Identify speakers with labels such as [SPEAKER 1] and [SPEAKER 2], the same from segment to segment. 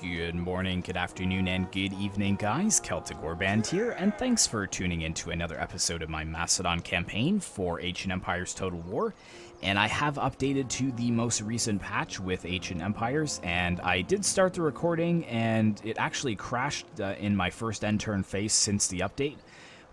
[SPEAKER 1] Good morning, good afternoon, and good evening, guys. Celtic Warband here, and thanks for tuning in to another episode of my Macedon campaign for Ancient Empires Total War. And I have updated to the most recent patch with Ancient Empires, and I did start the recording, and it actually crashed in my first end turn phase since the update.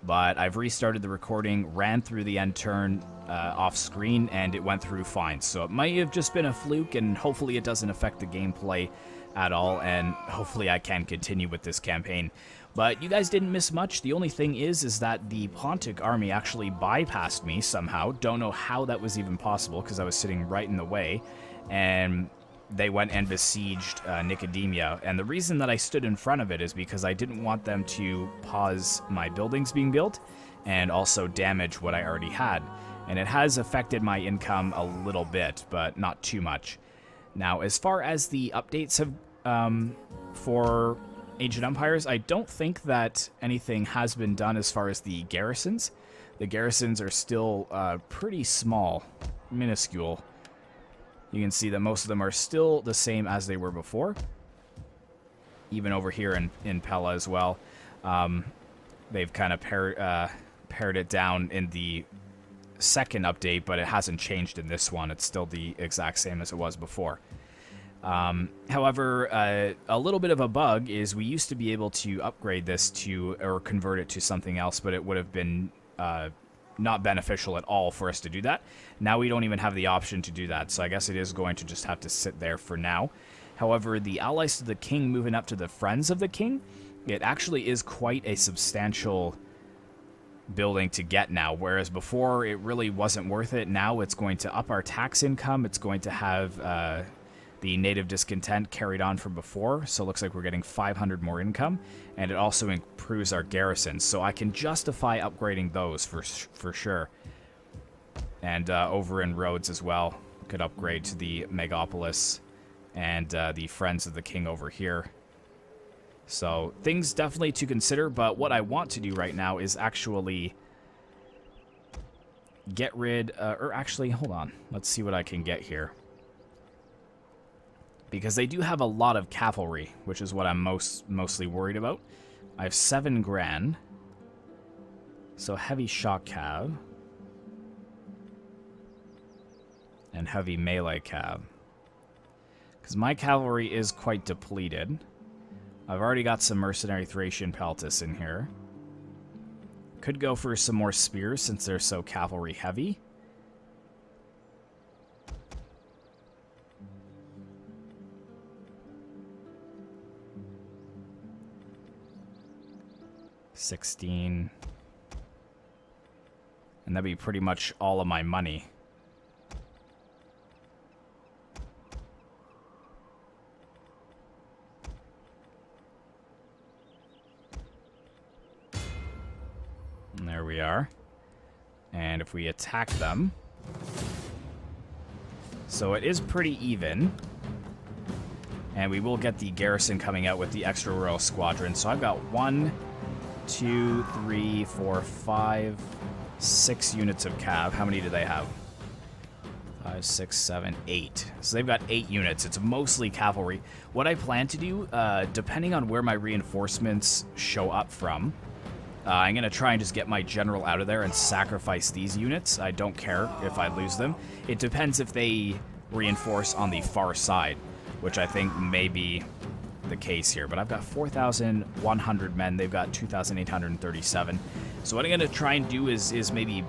[SPEAKER 1] But I've restarted the recording, ran through the end turn off screen, and it went through fine. So it might have just been a fluke, and hopefully it doesn't affect the gameplay at all, and hopefully I can continue with this campaign. But you guys didn't miss much. The only thing is that the Pontic army actually bypassed me somehow. Don't know how that was even possible, because I was sitting right in the way, and they went and besieged Macedon. And the reason that I stood in front of it is because I didn't want them to pause my buildings being built and also damage what I already had. And it has affected my income a little bit, but not too much. Now, as far as the updates have for Ancient Empires, I don't think that anything has been done as far as the garrisons. The garrisons are still pretty small, minuscule. You can see that most of them are still the same as they were before. Even over here in Pella as well. They've kind of pared it down in the second update, but it hasn't changed in this one. It's still the exact same as it was before. However, a little bit of a bug is we used to be able to upgrade this to, or convert it to something else, but it would have been not beneficial at all for us to do that. Now we don't even have the option to do that, so I guess it is going to just have to sit there for now. However, the allies to the king moving up to the friends of the king, it actually is quite a substantial building to get now, whereas before it really wasn't worth it. Now it's going to up our tax income. It's going to have the native discontent carried on from before, so it looks like we're getting 500 more income, and it also improves our garrisons, so I can justify upgrading those for sure. And over in Rhodes as well, could upgrade to the Megapolis and the Friends of the King over here. So things definitely to consider, but what I want to do right now is actually get rid, or actually, hold on, let's see what I can get here. Because they do have a lot of cavalry, which is what I'm mostly worried about. I have 7 grand. So heavy shock cav. And heavy melee cav. Because my cavalry is quite depleted. I've already got some mercenary Thracian Pontus in here. Could go for some more spears since they're so cavalry heavy. $16. And that'd be pretty much all of my money. And there we are. And if we attack them, so it is pretty even. And we will get the garrison coming out with the extra royal squadron. So I've got 1, 2, 3, 4, 5, 6 units of cav. How many do they have? 5, 6, 7, 8. So they've got 8 units. It's mostly cavalry. What I plan to do, depending on where my reinforcements show up from, I'm going to try and just get my general out of there and sacrifice these units. I don't care if I lose them. It depends if they reinforce on the far side, which I think may be the case here. But I've got 4,100 men. They've got 2,837. So what I'm going to try and do is maybe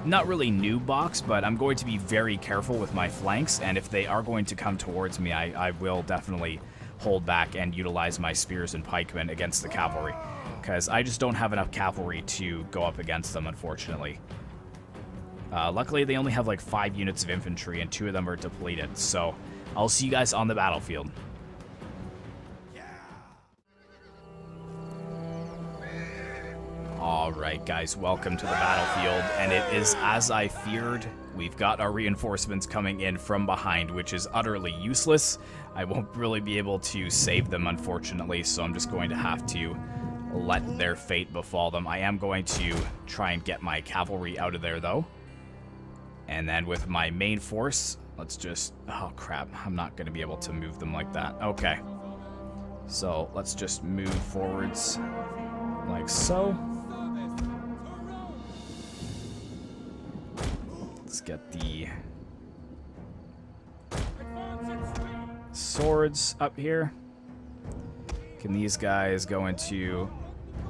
[SPEAKER 1] not really new box, but I'm going to be very careful with my flanks. And if they are going to come towards me, I will definitely hold back and utilize my spears and pikemen against the cavalry, because I just don't have enough cavalry to go up against them, unfortunately. Luckily, they only have like 5 units of infantry, and 2 of them are depleted. So I'll see you guys on the battlefield. Alright guys, welcome to the battlefield, and it is as I feared. We've got our reinforcements coming in from behind, which is utterly useless. I won't really be able to save them, unfortunately, so I'm just going to have to let their fate befall them. I am going to try and get my cavalry out of there, though. And then with my main force, let's just... Oh, crap. I'm not going to be able to move them like that. Okay. So, let's just move forwards like so. Let's get the swords up here. Can these guys go into...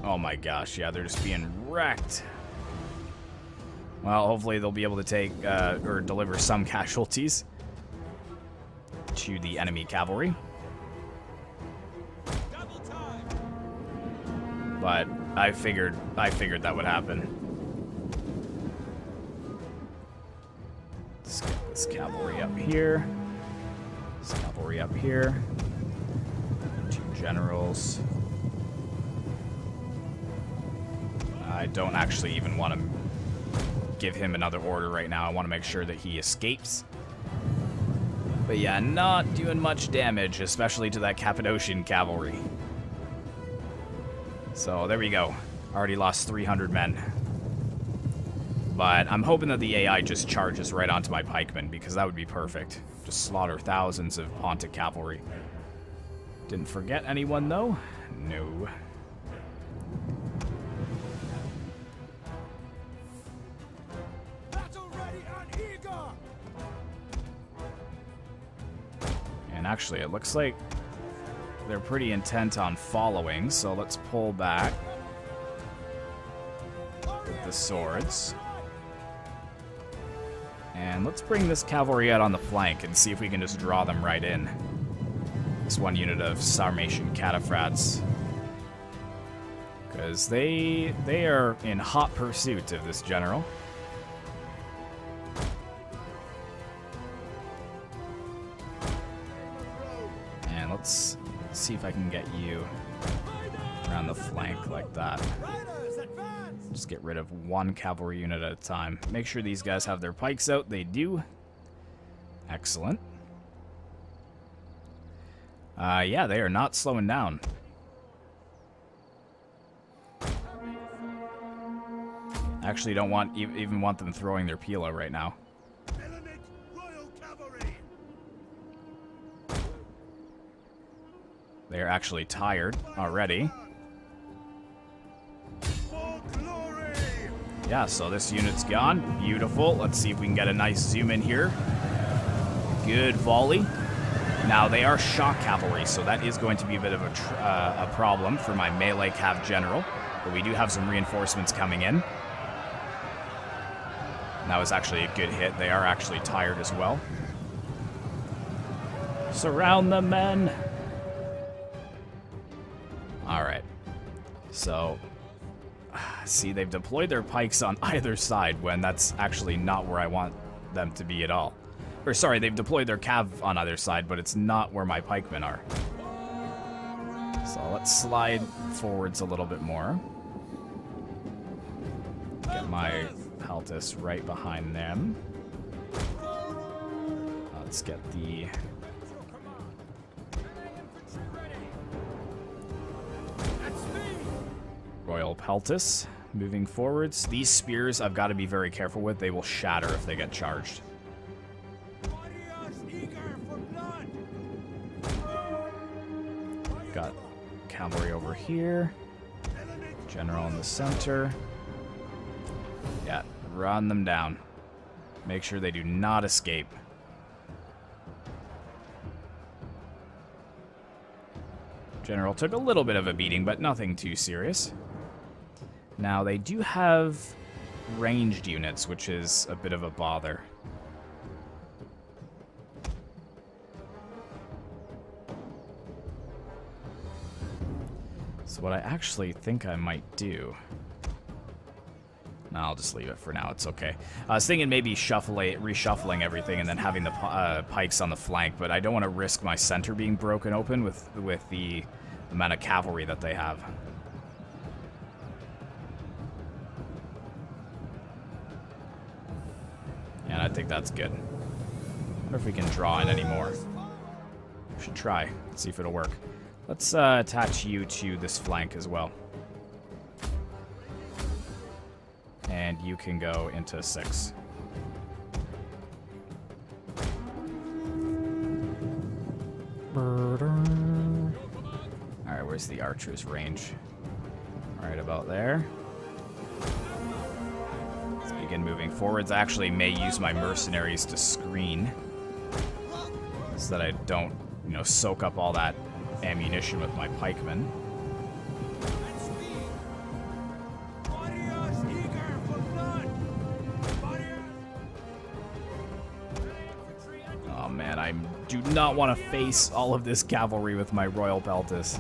[SPEAKER 1] Oh my gosh, yeah, they're just being wrecked. Well, hopefully they'll be able to take, or deliver some casualties to the enemy cavalry. But I figured that would happen. Let's get this cavalry up here. This cavalry up here. 2 generals. I don't actually even want to give him another order right now. I want to make sure that he escapes. But yeah, not doing much damage, especially to that Cappadocian cavalry. So there we go. Already lost 300 men. But I'm hoping that the AI just charges right onto my pikemen, because that would be perfect. Just slaughter thousands of Pontic cavalry. Didn't forget anyone, though? No. And actually, it looks like they're pretty intent on following, so let's pull back with the swords. And let's bring this cavalry out on the flank and see if we can just draw them right in. This one unit of Sarmatian cataphracts. Because they are in hot pursuit of this general. And let's see if I can get you around the flank like that. Just get rid of one cavalry unit at a time. Make sure these guys have their pikes out. They do. Excellent. Yeah, they are not slowing down. Actually, don't want even want them throwing their pila right now. They are actually tired already. Yeah, so this unit's gone. Beautiful. Let's see if we can get a nice zoom in here. Good volley. Now, they are shock cavalry, so that is going to be a bit of a problem for my melee cav general. But we do have some reinforcements coming in. That was actually a good hit. They are actually tired as well. Surround the men. All right. So, see, they've deployed their pikes on either side when that's actually not where I want them to be at all. Or, sorry, they've deployed their cav on either side, but it's not where my pikemen are. So let's slide forwards a little bit more. Get my Pontus right behind them. Let's get the... Royal Pontus moving forwards. These spears I've got to be very careful with. They will shatter if they get charged. Got cavalry over here. General in the center. Yeah, run them down. Make sure they do not escape. General took a little bit of a beating, but nothing too serious. Now, they do have ranged units, which is a bit of a bother. So what I actually think I might do... No, I'll just leave it for now. It's okay. I was thinking maybe reshuffling everything and then having the pikes on the flank, but I don't want to risk my center being broken open with the amount of cavalry that they have. And I think that's good. I wonder if we can draw in any more. We should try. See if it'll work. Let's attach you to this flank as well. And you can go into 6. Alright, where's the archer's range? Right about there. Let's begin moving forwards. I actually may use my mercenaries to screen so that I don't, soak up all that ammunition with my pikemen. Oh man, I do not want to face all of this cavalry with my Royal Peltis.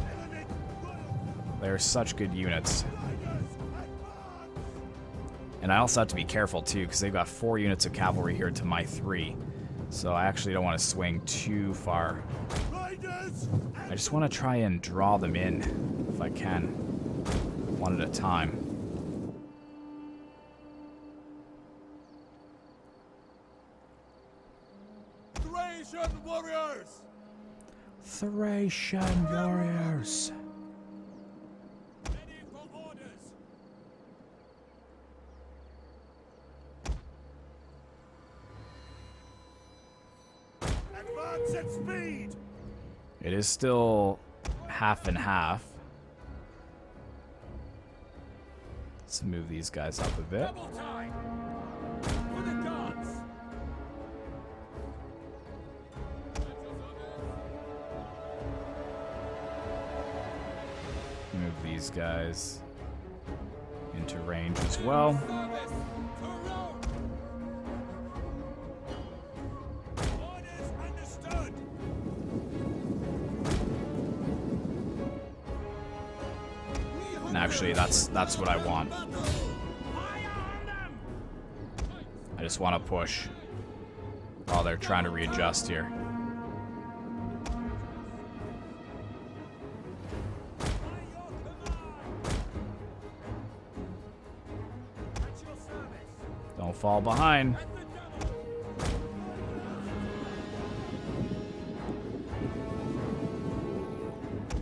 [SPEAKER 1] They're such good units. And I also have to be careful too, because they've got 4 units of cavalry here to my 3. So I actually don't want to swing too far. I just want to try and draw them in, if I can. One at a time.
[SPEAKER 2] Thracian warriors!
[SPEAKER 1] Thracian warriors!
[SPEAKER 2] Ready for orders! Advance at speed!
[SPEAKER 1] It is still half and half. Let's move these guys up a bit.
[SPEAKER 2] Double time! For the gods!
[SPEAKER 1] Move these guys into range as well.
[SPEAKER 2] Service to Rome! Orders understood!
[SPEAKER 1] And actually, that's what I want.
[SPEAKER 2] Fire on them!
[SPEAKER 1] I just want to push while they're trying to readjust here.
[SPEAKER 2] At your service!
[SPEAKER 1] Don't fall behind.
[SPEAKER 2] At the double!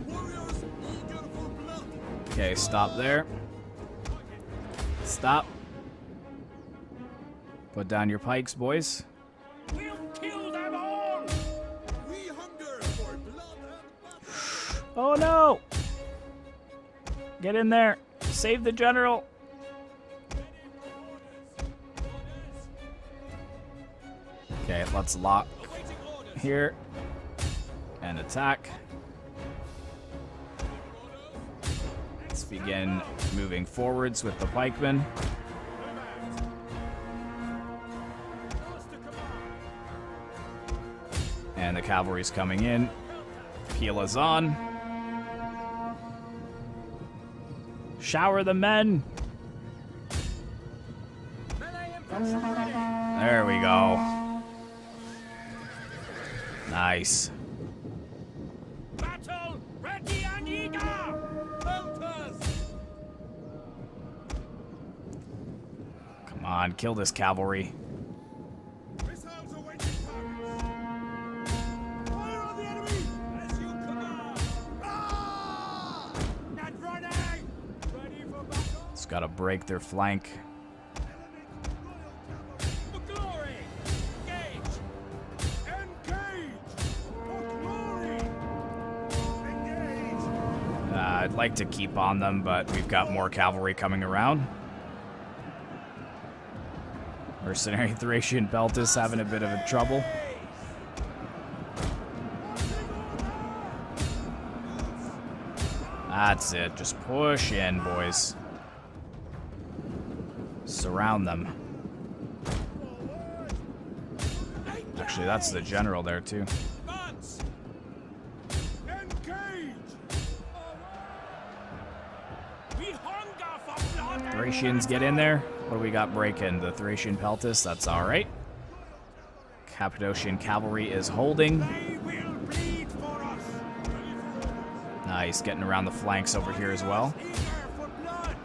[SPEAKER 2] Warriors eager for blood!
[SPEAKER 1] Okay, stop there. Stop. Put down your pikes, boys.
[SPEAKER 2] We'll kill them all! We hunger for blood and battle!
[SPEAKER 1] Oh no! Get in there. Save the general. Okay, let's lock
[SPEAKER 2] Awaiting orders!
[SPEAKER 1] here and attack. Let's begin moving forwards with the pikemen.
[SPEAKER 2] Master command!
[SPEAKER 1] And the cavalry's coming in. Peel is on. Shower the men.
[SPEAKER 2] Melee infantry ready!
[SPEAKER 1] There we go. Nice.
[SPEAKER 2] Battle ready and eager! Pontus!
[SPEAKER 1] Come on, kill this cavalry.
[SPEAKER 2] Missiles awaiting targets! Fire on the enemy! As you command! Ah! And running! Ready for battle!
[SPEAKER 1] It's got to break their flank.
[SPEAKER 2] For glory! Engage! Engage! For glory! Engage!
[SPEAKER 1] I'd like to keep on them, but we've got more cavalry coming around. Mercenary Thracian Peltis having a bit of a trouble. That's it. Just push in, boys. Surround them. Actually, that's the general there, too.
[SPEAKER 2] Advance! Engage! We hunger for blood!
[SPEAKER 1] Thracians get in there. What do we got breaking? The Thracian Peltis. That's all right. Cappadocian cavalry is holding.
[SPEAKER 2] They will bleed for us!
[SPEAKER 1] Nice, getting around the flanks over here as well.
[SPEAKER 2] Eager for blood!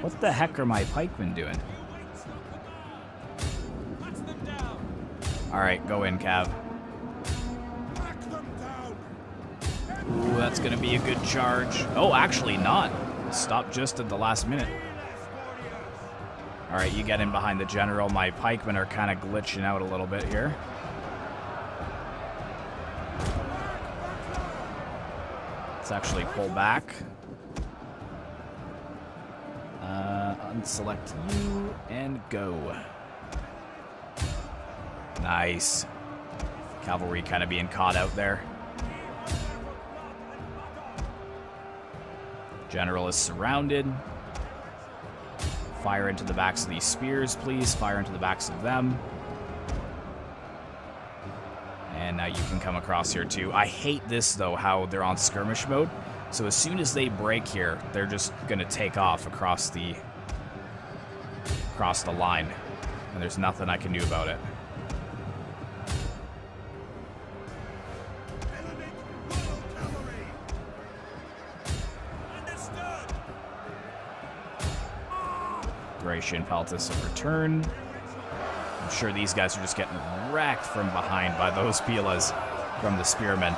[SPEAKER 1] What the heck are my pikemen doing?
[SPEAKER 2] Hunt them down!
[SPEAKER 1] All right, go in, Cav.
[SPEAKER 2] Hack them down!
[SPEAKER 1] Ooh, that's going to be a good charge. Oh, actually not. Stopped just at the last minute. Alright, you get in behind the general. My pikemen are kind of glitching out a little bit here. Let's actually pull back. Unselect you and go. Nice. Cavalry kind of being caught out there. General is surrounded. Fire into the backs of these spears, please. Fire into the backs of them. And now you can come across here too. I hate this though, how they're on skirmish mode. So as soon as they break here, they're just gonna take off across the line. And there's nothing I can do about it. Thracian Pontus have returned. I'm sure these guys are just getting wrecked from behind by those pilas from the spearmen.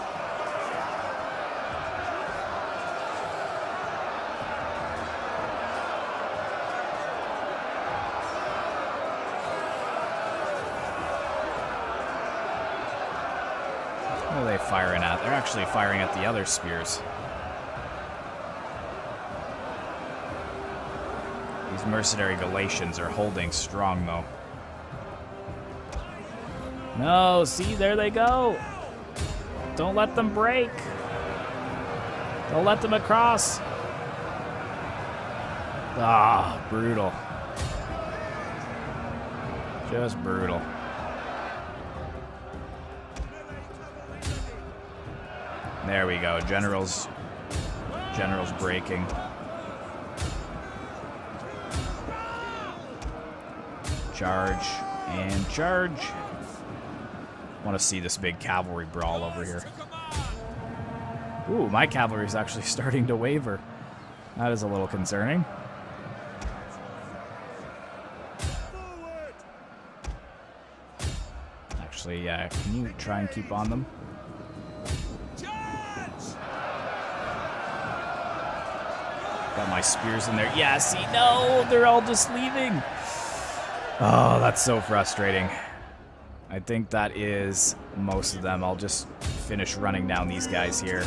[SPEAKER 1] What are they firing at? They're actually firing at the other spears. These mercenary Galatians are holding strong, though. No, see, there they go. Don't let them break. Don't let them across. Ah, brutal. Just brutal. There we go. General's breaking. Charge and charge. Want to see this big cavalry brawl over here. Ooh, my cavalry is actually starting to waver. That is a little concerning. Actually, yeah, can you try and keep on them? Got my spears in there. Yeah, see, no, they're all just leaving. Oh, that's so frustrating. I think that is most of them. I'll just finish running down these guys here.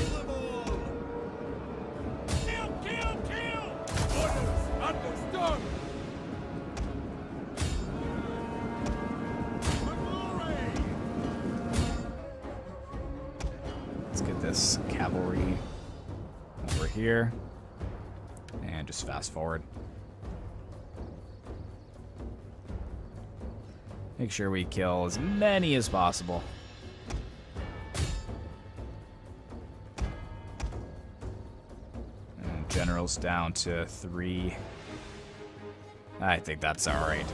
[SPEAKER 1] Let's get this cavalry over here. And just fast forward. Make sure we kill as many as possible. And general's down to 3. I think that's alright.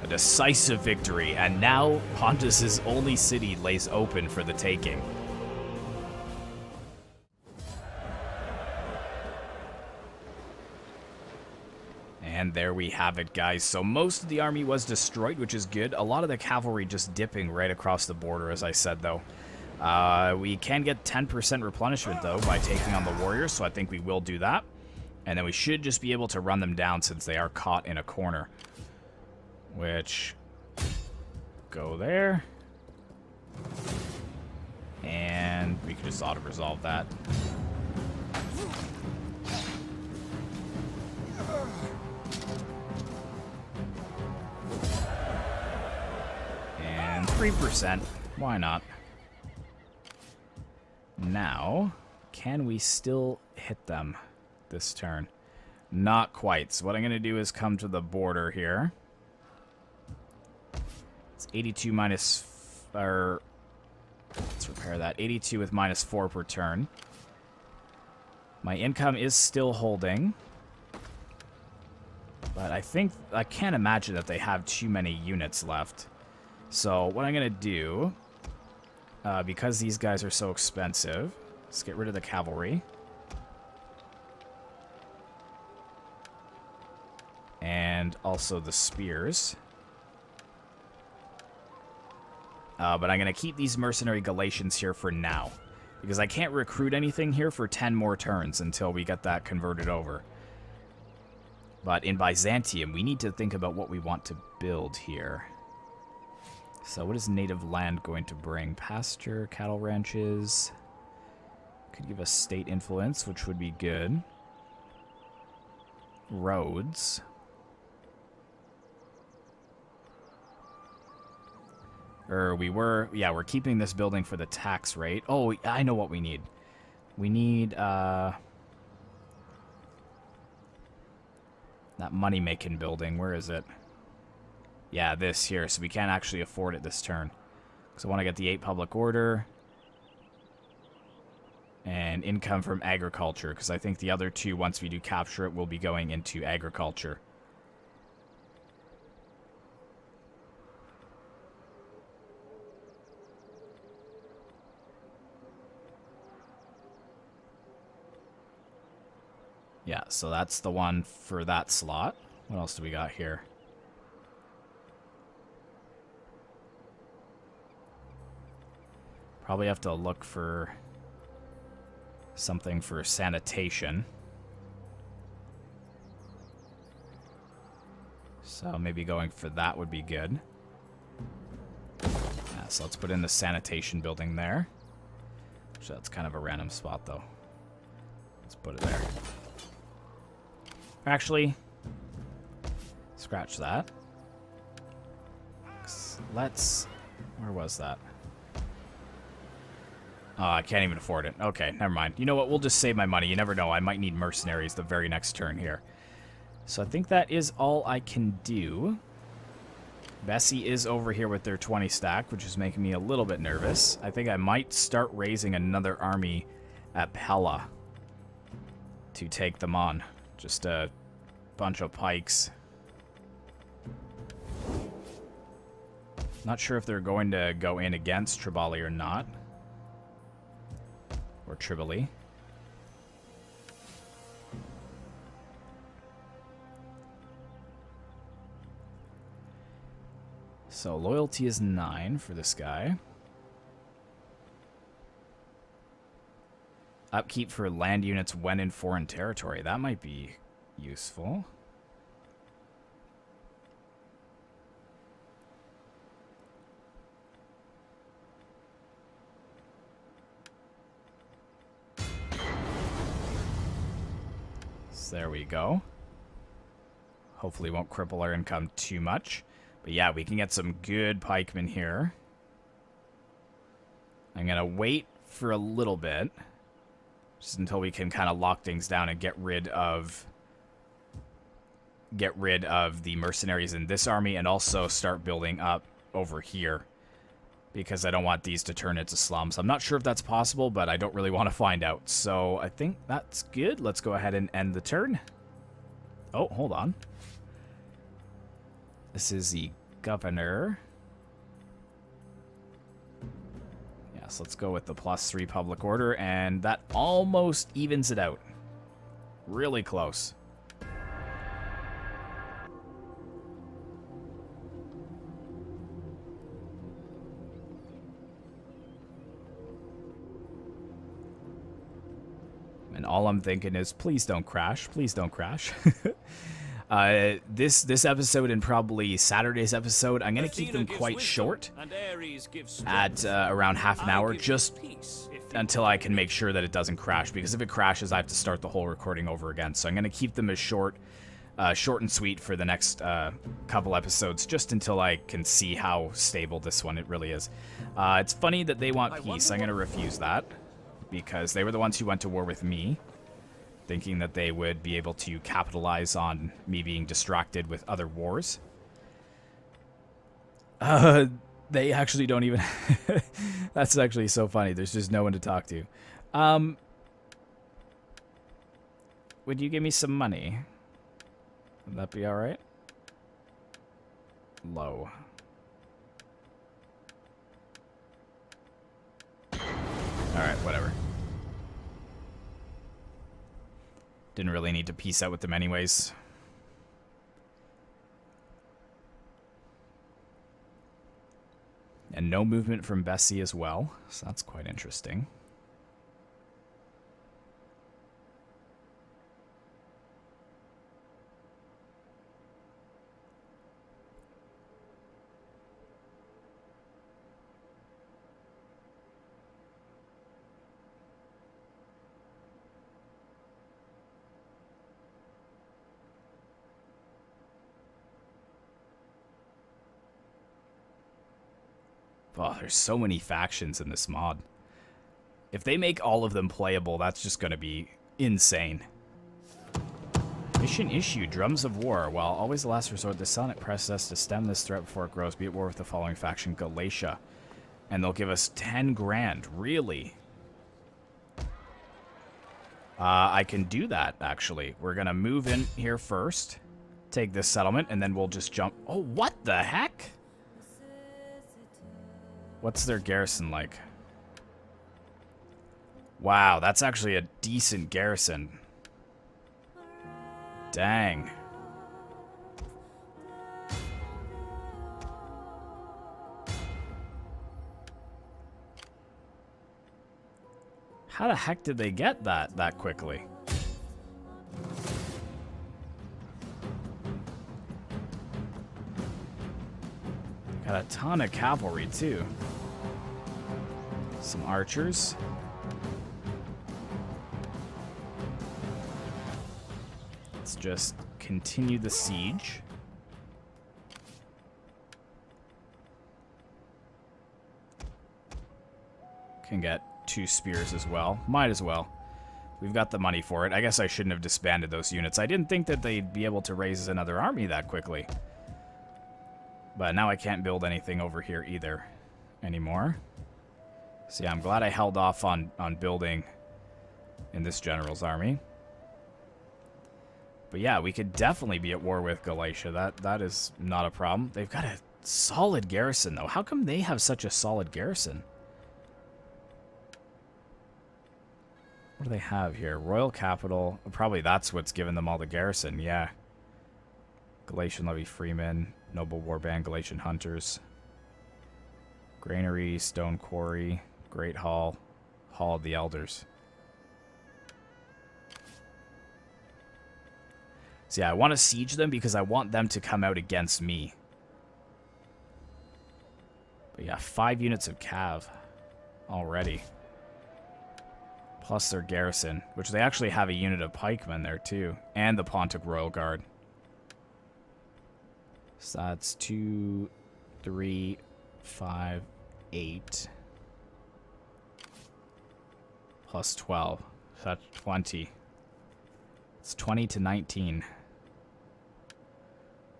[SPEAKER 1] A decisive victory, and now Pontus's only city lays open for the taking. And there we have it, guys. So most of the army was destroyed, which is good. A lot of the cavalry just dipping right across the border, as I said, though. We can get 10% replenishment, though, by taking on the warriors, so I think we will do that. And then we should just be able to run them down since they are caught in a corner. Which... go there. And we can just auto-resolve that. And 3%. Why not? Now, can we still hit them this turn? Not quite. So what I'm going to do is come to the border here. It's 82 minus... or let's repair that. 82 with minus 4 per turn. My income is still holding. But I can't imagine that they have too many units left. So what I'm going to do, because these guys are so expensive, let's get rid of the cavalry. And also the spears. But I'm going to keep these mercenary Galatians here for now. Because I can't recruit anything here for 10 more turns until we get that converted over. But in Byzantium, we need to think about what we want to build here. So what is native land going to bring? Pasture, cattle ranches. Could give us state influence, which would be good. Roads. We're keeping this building for the tax rate. Oh, I know what we need. We need, that money-making building. Where is it? Yeah, this here. So we can't actually afford it this turn. Because I want to get the 8 public order. And income from agriculture. Because I think the other 2, once we do capture it, will be going into agriculture. Yeah, so that's the one for that slot. What else do we got here? Probably have to look for something for sanitation. So maybe going for that would be good. Yeah, so let's put in the sanitation building there. So that's kind of a random spot, though. Let's put it there. Actually, scratch that. Let's... Where was that? Oh, I can't even afford it. Okay, never mind. You know what? We'll just save my money. You never know. I might need mercenaries the very next turn here. So I think that is all I can do. Bessie is over here with their 20 stack, which is making me a little bit nervous. I think I might start raising another army at Pella to take them on. Just a bunch of pikes. Not sure if they're going to go in against Tribali or not. Or Tribali. So loyalty is 9 for this guy. Upkeep for land units when in foreign territory. That might be useful. So there we go. Hopefully won't cripple our income too much. But yeah, we can get some good pikemen here. I'm going to wait for a little bit. Just until we can kind of lock things down and get rid of the mercenaries in this army and also start building up over here. Because I don't want these to turn into slums. I'm not sure if that's possible, but I don't really want to find out. So I think that's good. Let's go ahead and end the turn. Oh, hold on. This is the governor. Yes, let's go with the +3 public order, and that almost evens it out. Really close. And all I'm thinking is, please don't crash. Please don't crash. This episode and probably Saturday's episode, I'm going to keep them quite short at around half an hour, just until I can make sure that it doesn't crash, because if it crashes, I have to start the whole recording over again. So I'm going to keep them as short and sweet for the next couple episodes, just until I can see how stable this one it really is. It's funny that they want peace. I'm going to refuse that, because they were the ones who went to war with me, thinking that they would be able to capitalize on me being distracted with other wars. They actually don't even... That's actually so funny. There's just no one to talk to. Would you give me some money? Would that be alright? Low. Alright, whatever. Didn't really need to peace out with them anyways. And no movement from Bessie as well, so that's quite interesting. Oh, there's so many factions in this mod. If they make all of them playable, that's just going to be insane. Mission issue, Drums of War. While always the last resort, the Sonic presses us to stem this threat before it grows. Be at war with the following faction, Galatia. And they'll give us 10 grand. Really? I can do that, actually. We're going to move in here first. Take this settlement, and then we'll just jump. Oh, what the heck? What's their garrison like? Wow, that's actually a decent garrison. Dang. How the heck did they get that quickly? Got a ton of cavalry, too. Some archers. Let's just continue the siege. Can get 2 spears as well. Might as well. We've got the money for it. I guess I shouldn't have disbanded those units. I didn't think that they'd be able to raise another army that quickly. But now I can't build anything over here either anymore. So yeah, I'm glad I held off on building in this general's army. But yeah, we could definitely be at war with Galatia. That is not a problem. They've got a solid garrison, though. How come they have such a solid garrison? What do they have here? Royal capital. Probably that's what's given them all the garrison, yeah. Galatian levy freemen. Noble warband, Galatian hunters. Granary, stone quarry, great hall, hall of the elders. So yeah, I want to siege them because I want them to come out against me. But yeah, 5 units of cav already. Plus their garrison, which they actually have a unit of pikemen there too. And the Pontic Royal Guard. So that's 2, 3, 5, 8. Plus 12. So that's 20. It's 20 to 19.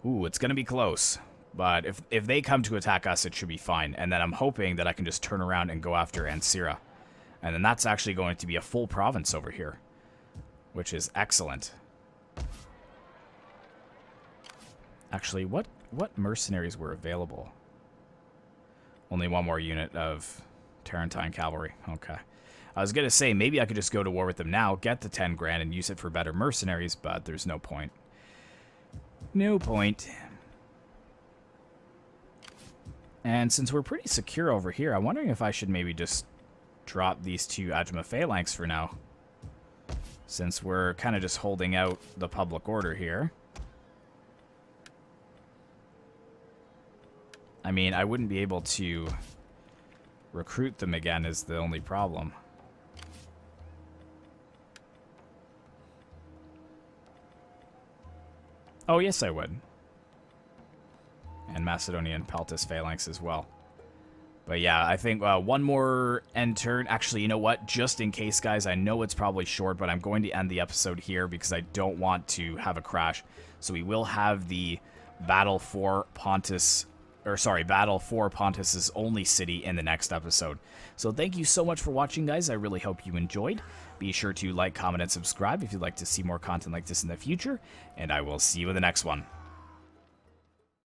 [SPEAKER 1] Ooh, it's going to be close. But if they come to attack us, it should be fine. And then I'm hoping that I can just turn around and go after Ancira. And then that's actually going to be a full province over here. Which is excellent. Actually, what mercenaries were available? Only 1 more unit of Tarentine cavalry. Okay. I was going to say, maybe I could just go to war with them now, get the 10 grand, and use it for better mercenaries, but there's no point. No point. And since we're pretty secure over here, I'm wondering if I should maybe just drop these 2 Ajma phalanx for now. Since we're kind of just holding out the public order here. I mean, I wouldn't be able to recruit them again is the only problem. Oh, yes, I would. And Macedonian Pontus phalanx as well. But yeah, I think 1 more end turn. Actually, you know what? Just in case, guys, I know it's probably short, but I'm going to end the episode here because I don't want to have a crash. So we will have the battle for Pontus... Or, sorry, battle for Pontus's only city in the next episode. So thank you so much for watching, guys. I really hope you enjoyed. Be sure to like, comment, and subscribe if you'd like to see more content like this in the future. And I will see you in the next one.